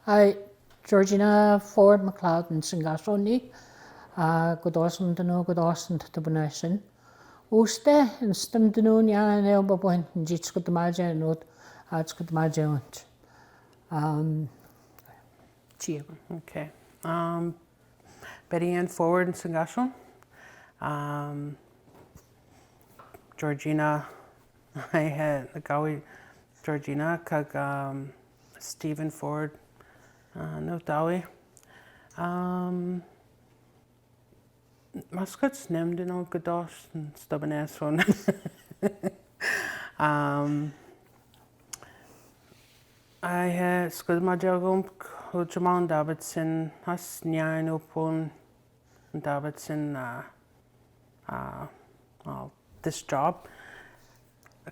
I Georgina Foward-Macleod in Singasoni, Godosan Dano, Godosan Tabunasan. Uste in Stem Dano, Yan and Elba Point, and Jits got the Maja and Note, Arts got the Maja. Okay. BettyAnne Foward in Singasoni. Georgina, I had the Gawi Georgina, Kag Stephen Foward, no Dawi. Mascots named in all Godos and stubborn ass one. I had Scud Majagum, Jaman Davidson, Has Nyan Upon Davidson, this job.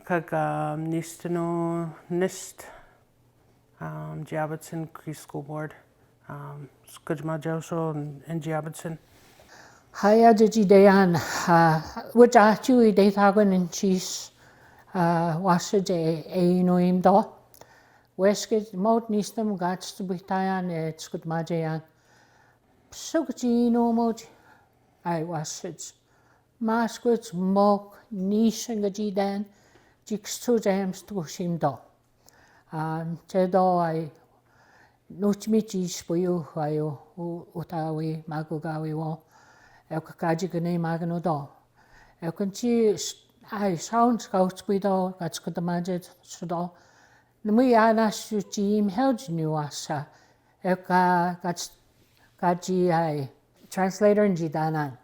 Kag Nistano Nist, Jabbitson, Cree School Board, Scud Majoso and Jabbitson. Hiya, BettyAnne, which actually they hagan in cheese, was it a noim da. Weskit, Mount Nistam, gats to be Tayan, it's good Majayan. So good, no moji. I was it. Masquets, mock, niche and gaji then, jigs to jams to shim da. Tedo, I note me cheese for you, Hayo, Utawi, Magogawi wa. Elke kajigane magano da. Elke cheese, I sound scouts with all, that's good the magic, so da. Nui anas yu jim held new asa. Elka gaji I translator in Jidanan.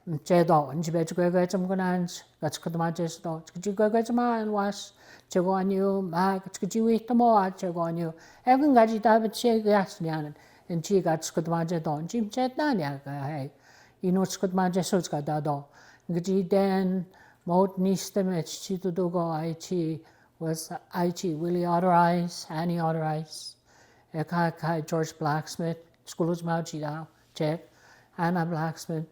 Jedo, and Jibet Gregam Gonans, that's good the magic dog. Jigogama was Jagonyu, Mag, Jiwi Tomoa, Jagonyu. Elkan gaji David Shag Yasnian, and she got good magic dog. Jim Jet Nanya, hey. You know, Scott Majesot got that dog. Gaji then, Mount Nistem, it's Chitudogo, Aichi, was Aichi, Willie Otterize, Annie Otterize, Eka George Blacksmith, Schools Mauchi, Check, Anna Blacksmith.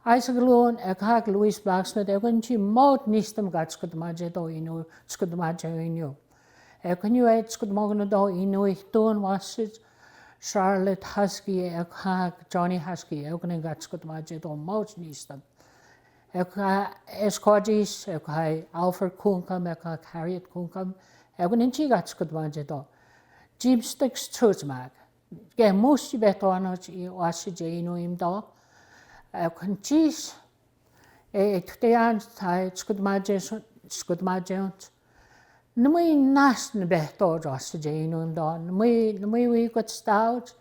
Isaac Loon, Eka Louis Blacksmith, Ekanchi, Mount Nistem got Scott Majeto, you know, Scott Majo in you. Ekan you ate Scott Moganado, you know, it don't was it. Charlotte Husky, Johnny Husky, Elkin got Scott Majet or Mouch Nistam. Escodis, Alfred Kunkam, Harriet Kunkam, Elkin and she got Scott Majet. Jim Sticks Church Mag. Get most better on was Jane or him dog. Elkin cheese. Today I'm tired, Scott Majet. Nui nasn beto jos Jane and Don. Nui we got stout.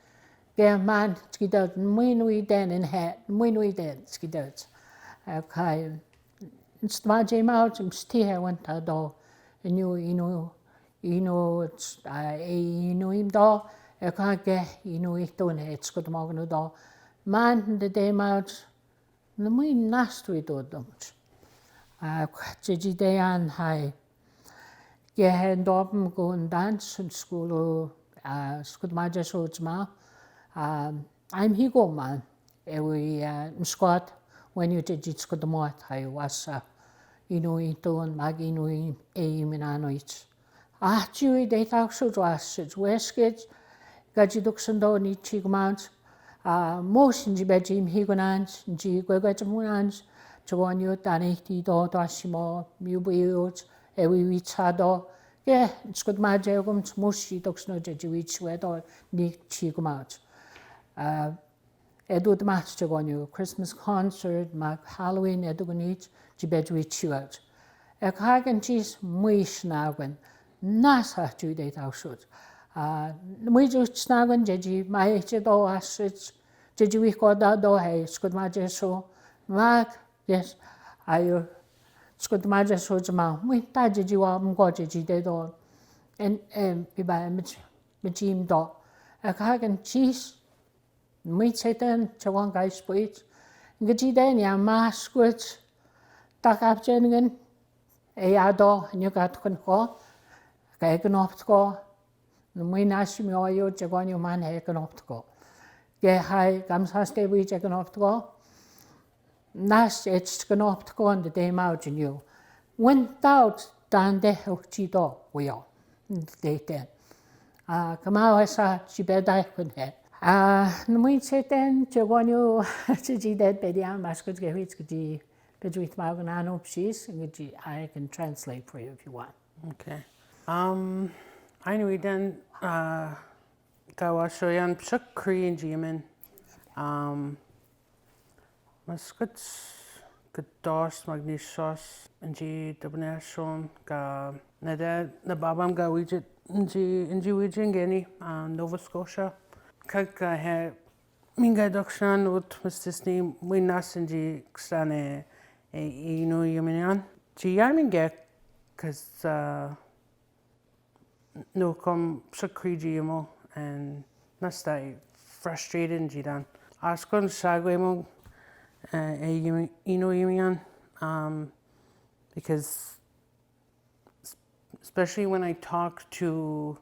Get man skidot. Nui den in hat. Nui den skidot. Okay. It's my Jame out. I'm still went to do. And you know it's him do. I can't get it don't it's got morgan do. Man the day out. Nui nast we do them. BettyAnne high. Jeg havde en doppen gå en dans i skole, skulle mig just ud til mig. I'm he go man. We Scott when you did it skulle more I was it on mag in anoit. You they talk so was it weskit. Gaji duxen do ni chigmount. Most in Jim Higonans, G. Gagajamunans, Chagonio, Danity, do, Dashimo, Mubiot. We chado, yeah, it's good my jagums, mushy dogs no judge wet or nick chigumouts. Edu the match jagonio, Christmas concert, Mac Halloween, Eduganich, Jibedwich you out. A cag and cheese, muish nagan, nasa to date our shoot. We just snagan, Jeji, my do assets, Jeji we got that do, hey, it's good my jeso, Mac, yes, I. Scott Majas was a man. We tied you up and got it, they do. And be by a Jim dog. A cag and cheese. Meat Satan, Chawan guy sweet. Gaji then, ya masquerades. Tuck up Jennigan. A dog, and you got to call. Kagan off to go. The main ask me all you, Chawan, your man, haken off to go. Get high, comes has stay we taken off to go. Nas it's gone up to go on the day out in you. Went out down the Chito, we are. They then. Kamau sa chibedai kun he. Nui cheten chagwanyo chiji dead BettyAnne Maskud Gavits Gji Bedwith Maganano Pshis and I can translate for you if you want. Okay. I knew then Gawashoyan Pshuk Cree and Jimin. Maskuts Gados Magnishos and G Dubnashon Ga Nada Nababam Gawijit Inji Wijingeni Nova Scotia. Kaka had Minga Dokshan ut Mistissini Winas and G Xane Inu Yuminian. G Yaminga because no come Shakri Gimo and Nastai frustrated and Jidan. Askon Shagwemo Inu Yumian because especially when I talk to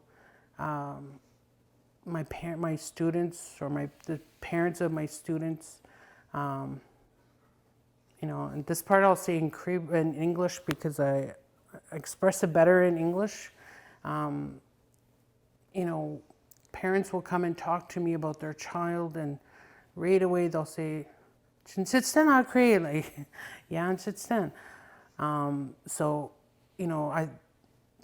my students or the parents of my students, and this part I'll say in Cree in English because I express it better in English. Parents will come and talk to me about their child, and right away they'll say, "Sitsten are Cree," like, yeah, and sitsten. So, I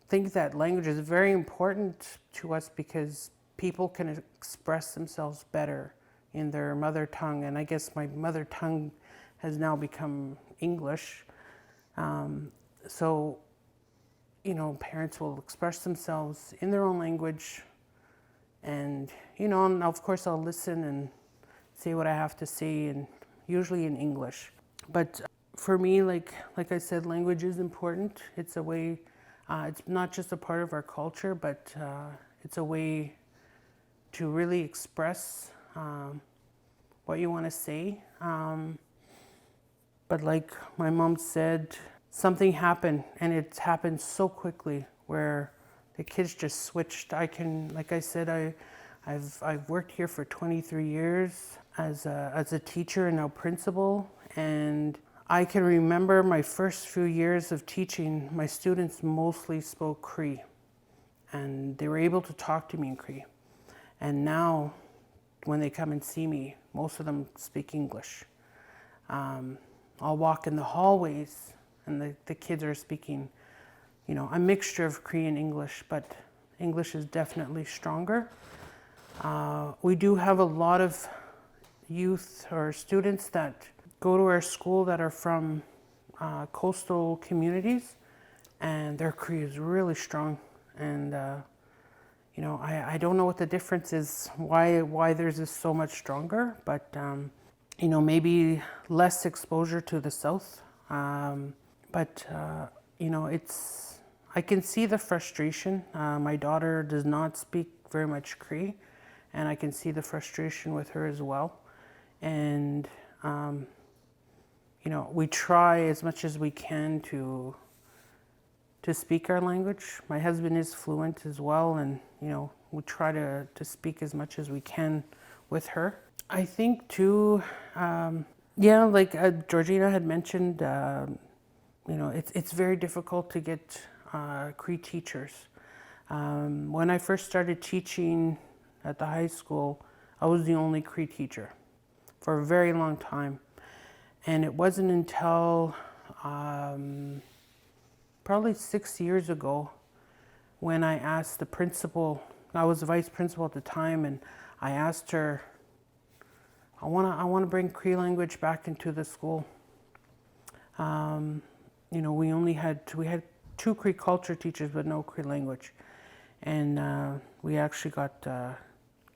think that language is very important to us because people can express themselves better in their mother tongue, and I guess my mother tongue has now become English. So, parents will express themselves in their own language, and and of course I'll listen and say what I have to say, and usually in English. But for me, like I said, language is important. It's a way. It's not just a part of our culture, but it's a way to really express what you want to say. But like my mom said, something happened, and it happened so quickly where the kids just switched. Like I said, I've worked here for 23 years as a teacher and now principal, and I can remember my first few years of teaching, my students mostly spoke Cree, and they were able to talk to me in Cree. And now, when they come and see me, most of them speak English. I'll walk in the hallways, and the kids are speaking, a mixture of Cree and English, but English is definitely stronger. We do have a lot of youth or students that go to our school that are from coastal communities, and their Cree is really strong. And I don't know what the difference is, why theirs is so much stronger, but maybe less exposure to the south. But I can see the frustration. My daughter does not speak very much Cree, and I can see the frustration with her as well. And we try as much as we can to speak our language. My husband is fluent as well, and we try to speak as much as we can with her. I think too, like Georgina had mentioned, it's very difficult to get Cree teachers. When I first started teaching at the high school, I was the only Cree teacher for a very long time. And it wasn't until probably 6 years ago when I asked the principal, I was the vice principal at the time, and I asked her, I want to bring Cree language back into the school. We had 2 Cree culture teachers, but no Cree language. And we actually got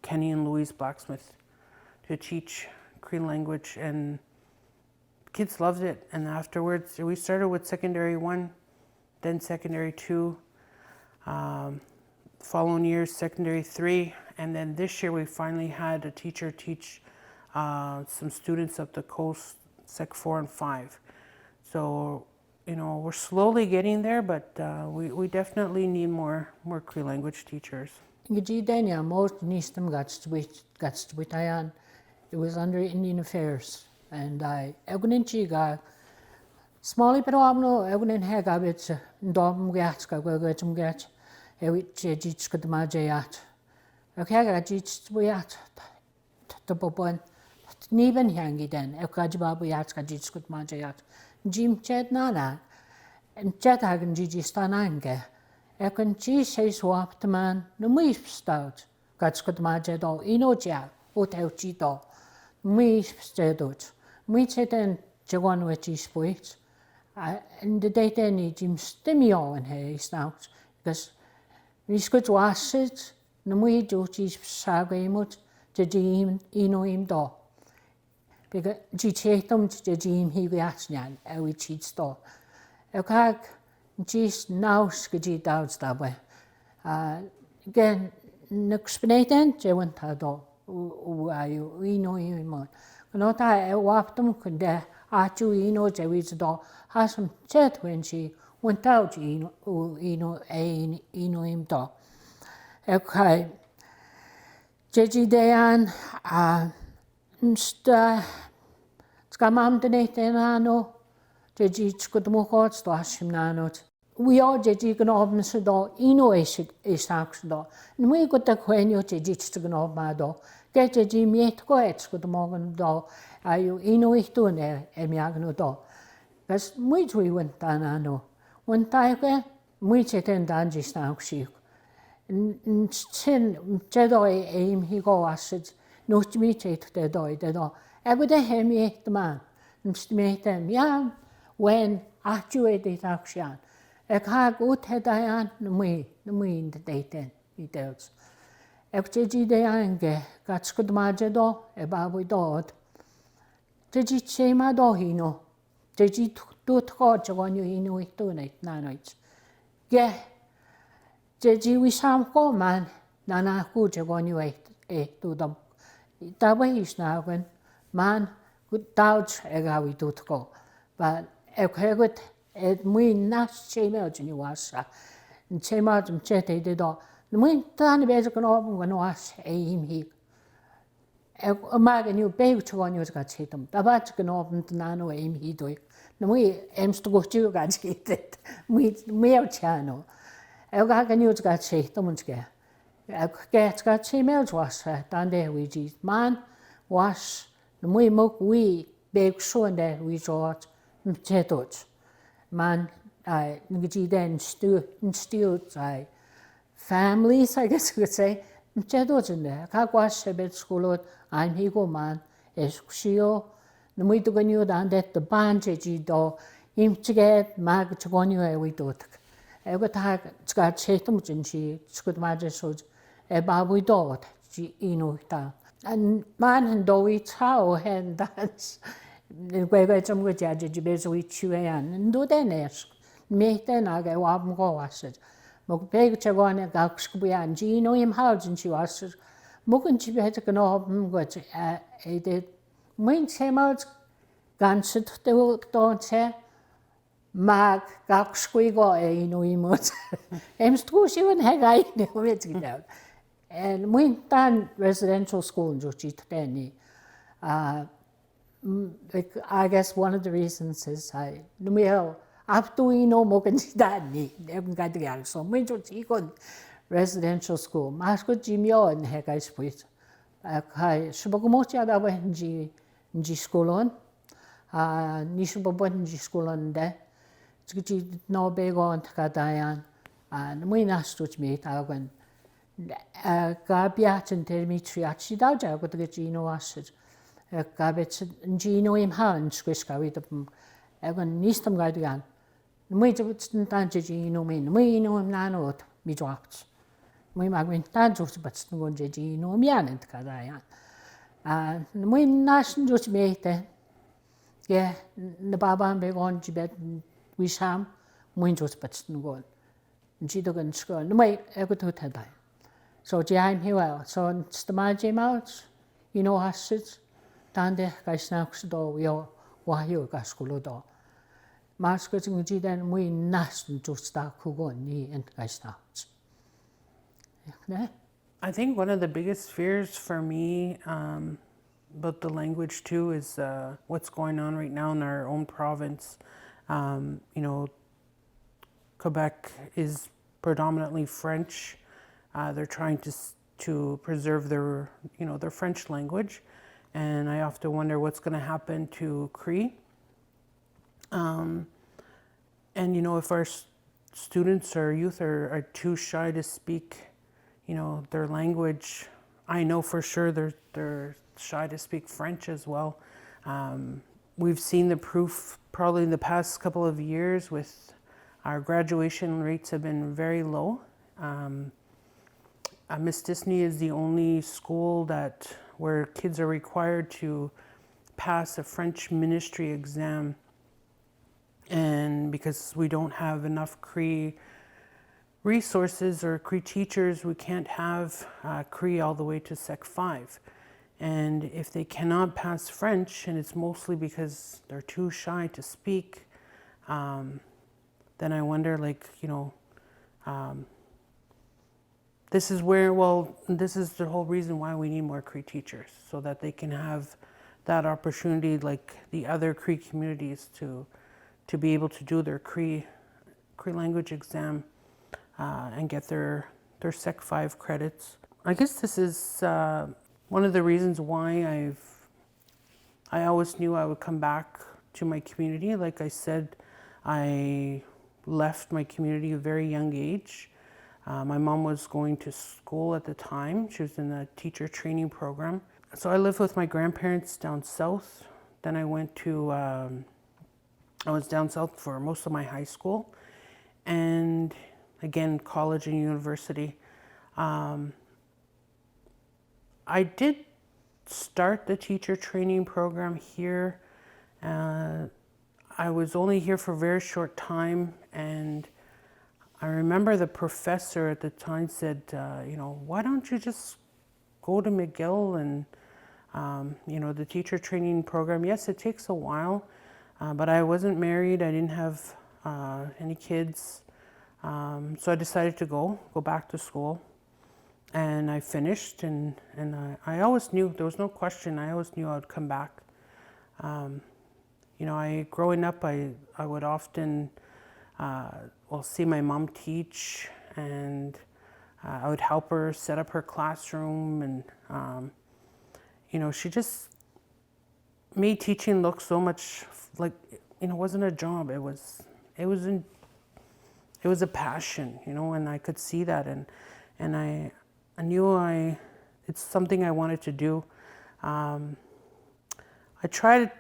Kenny and Louise Blacksmith to teach Cree language, and kids loved it. And afterwards, we started with secondary 1, then secondary 2, following years secondary 3, and then this year we finally had a teacher teach some students up the coast, Sec 4 and 5. So we're slowly getting there, but we definitely need more Cree language teachers. Georgina, most nistem gatstwitayan. It was under Indian Affairs, and I eguninchi ga smally pero abno egunin hegabit dom gatska gwagachum gat ewit jitskadma jayat Okay, jits the bobon. Niven hangi then, Ekajibabu Yatska Jitskut Majayat. Jim Chet Nana, and Jethagan Jijistanange. Ekan G says swap the man, the Meep stout. Gatskut Majado, Inoja, Hotel Chito. Meep stedut. Meet it and Jawan with his poets. And the date any Jim Stimio and he stout. Because we could wash it, no we do cheese sagamut, the Jim Inoim do. Because Jichetum to Jim he reactian, a which he'd store. A cag, Jis now skidgy doubts that way. Again, Nuxpinaten, Jewantado, who are you, we know you more. Not I wrapped them could there, Archu Eno Jewis door, has some chat when she went out, Eno, Eno him door. Okay, BettyAnne, Scamam de Netano, Jejich could more courts to Hashim Nanot. We all Jejik and Obness door, Eno is Sax door, and we got the Quenio Jejich to go my door. Get Jejim yet goets with the Morgan door, are you Eno is doing there, Emiagno door. Because which we went down, I know. One time, we sit in Danji Snack. And sin Jedoi aim he go acid, no to meet it the doi, the door. Every day him ate the man, and to meet them, yeah, when actuated action. A car good head I am, the me in the day then, he tells. FJG de Ange, got scud majado, a babu dog. Did you say my dog, he know? Did you do torture when you know it tonight, nights? Yeah. Did we some go man? Nana good when you ate to them. That way is now when man good doubts how we do to go. But a good it mean not shame out in you was and shame out and chatted the door. The mean done better can open when was aim he. A mag and you beg to one you got hit them. The batch can open to nano aim he do it. The way aims to go to you guys get it. Me channel. Elga can use got say, don't scare. Get got say mails was done there with his man was the way mock we big soon there we thought chetos. Man, I then still families, I guess you could say. Chetos in there. Kagwash a bit school, I'm he go man, is shio. The way to go new down that the band do him to get mag to go new we do it. Every time it's got Chatham and she could imagine so a babu dog, she that. And man and do each how and dance. The way I some good judge, you better with you and do then ask. Make then I go up and go, I said. Mok beg to go on a gaxby and she know him how and she was. Mokin she better go up and go to a did. When came out, gansed the work don't say. Mag gaxby go a no imot. I'm still she wouldn't have I know it out. And we done residential school in Georgina. I guess one of the reasons is I know after we know more than that, they haven't got to get so we just go residential school. Mask good Jimmy and heck I split. I Subagomotia that went G school on. Nishabon G school on there. It's no big on Takadayan. And we asked to me, I went. Gabiat and Dimitri actually down there, but the Gino acid. Gabit and Gino him hand squisca with them. Evan Nistam Guardian. We don't dance Gino mean. We know him nano me dropped. We might win dance, but no Gino Mian and Kadayan. And we nation just made then. Yeah, the Baba and big on Gibet we sham, windows but no good. Gito and school. No way, I could do that. So I'm here. So it's the magic out. You know, has it. Tande guys next door. We all wahio gaskulo door. Masks and G then we nasty to start who go knee and guys out. I think one of the biggest fears for me about the language too is what's going on right now in our own province. You know, Quebec is predominantly French. They're trying to to preserve their, their French language. And I often wonder what's going to happen to Cree. And, if our students or youth are too shy to speak, their language, I know for sure they're shy to speak French as well. We've seen the proof probably in the past couple of years with our graduation rates have been very low. Mistissini is the only school where kids are required to pass a French ministry exam. And because we don't have enough Cree resources or Cree teachers, we can't have Cree all the way to Sec 5. And if they cannot pass French, and it's mostly because they're too shy to speak, then I wonder, this is the whole reason why we need more Cree teachers, so that they can have that opportunity like the other Cree communities to be able to do their Cree language exam and get their Sec 5 credits. I guess this is one of the reasons why I always knew I would come back to my community. Like I said, I left my community at a very young age. My mom was going to school at the time. She was in a teacher training program. So I lived with my grandparents down south. Then I was down south for most of my high school. And again, college and university. I did start the teacher training program here. I was only here for a very short time, and I remember the professor at the time said, why don't you just go to McGill and, the teacher training program. Yes, it takes a while, but I wasn't married. I didn't have any kids. So I decided to go back to school. And I finished, and I always knew, there was no question, I always knew I would come back. Growing up, I would often see my mom teach, and I would help her set up her classroom, and she just made teaching look so much like, it wasn't a job. It was a passion, and I could see that, and I knew it's something I wanted to do. I tried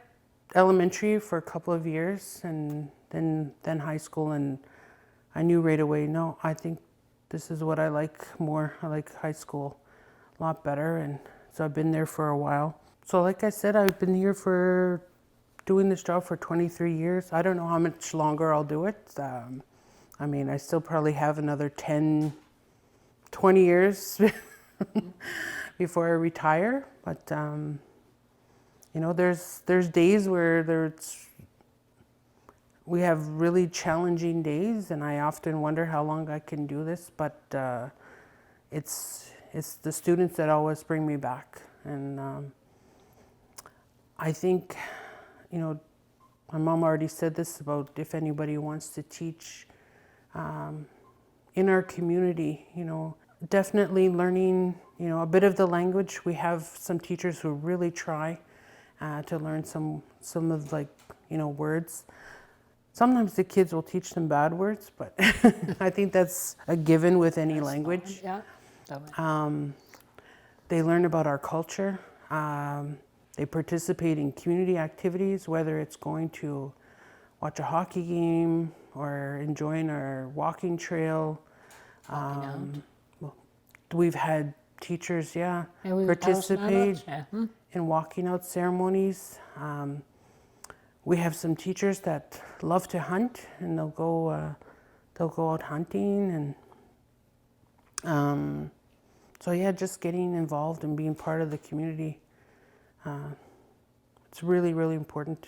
elementary for a couple of years, and then high school, and I knew right away, no, I think this is what I like more. I like high school a lot better, and so I've been there for a while. So like I said, I've been here doing this job for 23 years. I don't know how much longer I'll do it. I still probably have another 10, 20 years before I retire. But, there's days where we have really challenging days, and I often wonder how long I can do this, but it's the students that always bring me back. And I think, my mom already said this about if anybody wants to teach in our community, definitely learning, a bit of the language. We have some teachers who really try to learn some of words. Sometimes the kids will teach them bad words, but I think that's a given with any language. Yeah. They learn about our culture. They participate in community activities, whether it's going to watch a hockey game or enjoying our walking trail. We've had teachers, participate in walking out ceremonies. We have some teachers that love to hunt, and they'll go out hunting, and just getting involved and being part of the community. It's really, really important.